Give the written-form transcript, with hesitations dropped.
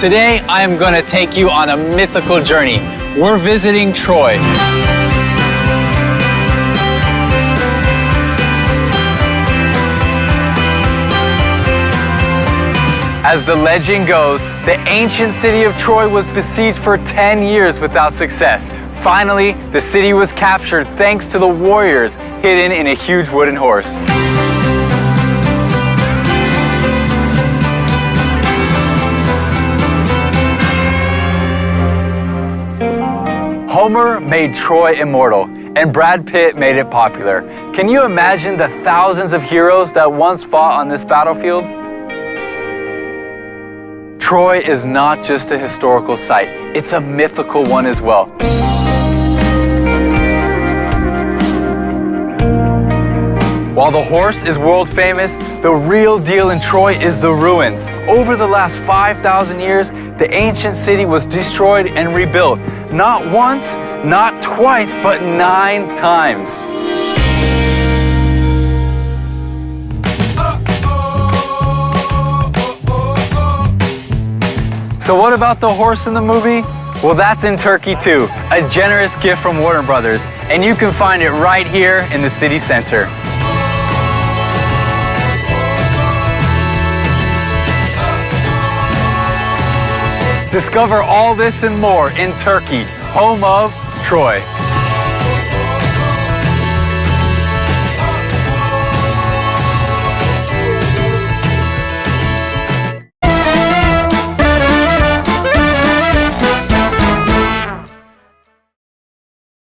Today, I am going to take you on a mythical journey. We're visiting Troy. As the legend goes, the ancient city of Troy was besieged for 10 years without success. Finally, the city was captured thanks to the warriors hidden in a huge wooden horse. Homer made Troy immortal, and Brad Pitt made it popular. Can you imagine the thousands of heroes that once fought on this battlefield? Troy is not just a historical site, it's a mythical one as well. While the horse is world famous, the real deal in Troy is the ruins. Over the last 5,000 years, the ancient city was destroyed and rebuilt. Not once, not twice, but 9 times. So what about the horse in the movie? Well, that's in Turkey too, a generous gift from Warner Brothers, and you can find it right here in the city center. Discover all this and more in Turkey, home of Troy.